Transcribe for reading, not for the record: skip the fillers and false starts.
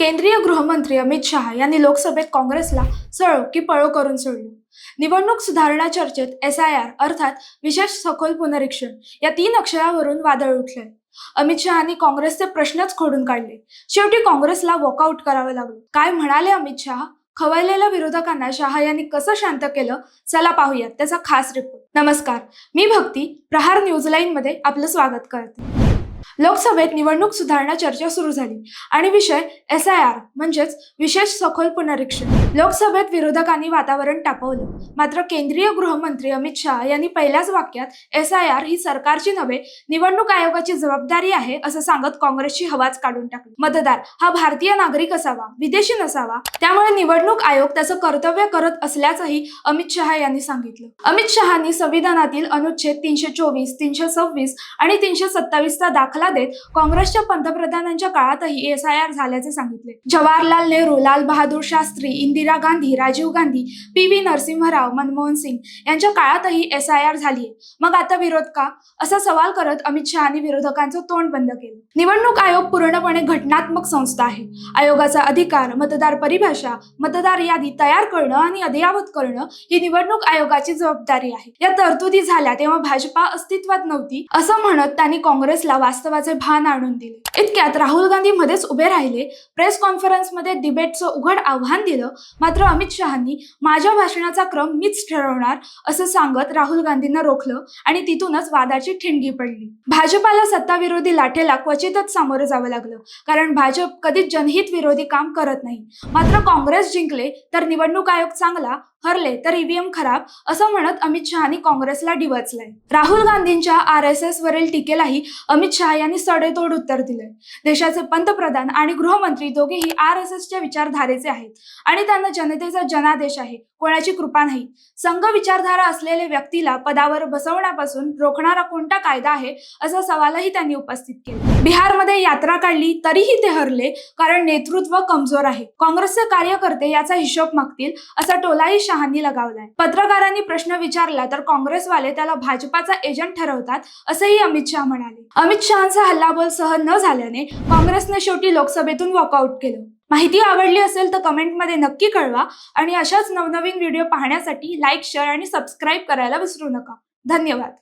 केंद्रीय गृहमंत्री अमित शहा यांनी लोकसभेत काँग्रेसला सळो की पळो करून सोडलं। निवडणूक सुधारणा चर्चेत SIR अर्थात विशेष सखोल पुनरीक्षण या 3 अक्षरावरून वादळ उठलंय। अमित शहानी काँग्रेसचे प्रश्नच खोडून काढले। शेवटी काँग्रेसला वॉकआउट करावं लागलं। काय म्हणाले अमित शहा? खवळलेल्या विरोधकांना शहा यांनी कसं शांत केलं? चला पाहूयात त्याचा खास रिपोर्ट। नमस्कार, मी भक्ती, प्रहार न्यूज लाईन मध्ये आपलं स्वागत करते। लोकसभेत निवडणूक सुधारणा चर्चा सुरू झाली आणि विषय SIR म्हणजेच विशेष सखोल पुनरीक्षण। लोकसभेत विरोधकांनी वातावरण तापवलं, मात्र केंद्रीय गृहमंत्री अमित शहा यांनी पहिल्याच वाक्यात SIR ही सरकारची नव्हे, निवडणूक आयोगाची जबाबदारी आहे असं सांगत काँग्रेसची हवाच काढून टाकली। मतदार हा भारतीय नागरिक असावा, विदेशी नसावा, त्यामुळे निवडणूक आयोग त्याचं कर्तव्य करत असल्याचंही अमित शहा यांनी सांगितलं। अमित शहानी संविधानातील अनुच्छेद 324, 326 आणि 327 चा दाखला देत काँग्रेसच्या पंतप्रधानांच्या काळातही SIR झाल्याचे सांगितले। जवाहरलाल नेहरू, लाल बहादूर शास्त्री, इंदिरा गांधी, राजीव गांधी, PV नरसिंहराव, मनमोहन सिंग यांच्या काळातही SIR झालीये, मग आता विरोध का? असा सवाल करत अमित शहानी विरोधकांचं तोंड बंद केलं। निवडणूक आयोग पूर्णपणे घटनात्मक संस्था आहे। आयोगाचा अधिकार, मतदार परिभाषा, मतदार यादी तयार करणं आणि अद्ययावत करणं ही निवडणूक आयोगाची जबाबदारी आहे। या तरतुदी झाल्या तेव्हा भाजपा अस्तित्वात नव्हती असं म्हणत त्यांनी काँग्रेसला वास्तवाचे भान आणून दिले। इतक्यात राहुल गांधी मध्येच उभे राहिले, प्रेस कॉन्फरन्समध्ये डिबेटचं उघड आव्हान दिलं, मात्र अमित शहांनी माझ्या भाषणाचा क्रम मीच ठरवणार असं सांगत राहुल गांधींना रोखलं आणि तिथूनच वादाची ठिणगी पडली। भाजपाला सत्ताविरोधी लाटेला क्वचितच सामोरं जावं लागलं, कारण भाजप कधीच जनहित विरोधी काम करत नाही। मात्र काँग्रेस जिंकले तर निवडणूक आयोग चांगला, हरले तर EVM खराब असं म्हणत अमित शहानी काँग्रेसला डिवचलंय। राहुल गांधींच्या RSS वरील टीकेलाही अमित शहा यांनी सडेतोड उत्तर दिलंय। देशाचे पंतप्रधान आणि गृहमंत्री दोघेही RSSच्या विचारधारेचे आहेत आणि त्यांना जनतेचा जनादेश आहे, कोणाची कृपा नाही। संघ विचारधारा असलेल्या व्यक्तीला पदावर बसवण्यापासून रोखणारा कोणता कायदा आहे असा सवालही त्यांनी उपस्थित केला। बिहारमध्ये यात्रा काढली तरीही ते हरले, कारण नेतृत्व कमजोर आहे। काँग्रेसचे कार्यकर्ते याचा हिशोब मागतील असा टोलाही शहांनी लगावलाय। पत्रकारांनी प्रश्न विचारला तर काँग्रेसवाले त्याला भाजपाचा एजंट ठरवतात असंही अमित शहा म्हणाले। अमित शहांचा हल्लाबोल सहन न झाल्याने काँग्रेसने शेवटी लोकसभेतून वॉकआउट केलं। माहिती आवडली असेल तर कमेंटमध्ये नक्की कळवा आणि अशाच नवनवीन व्हिडिओ पाहण्यासाठी लाईक, शेअर आणि सबस्क्राईब करायला विसरू नका। धन्यवाद।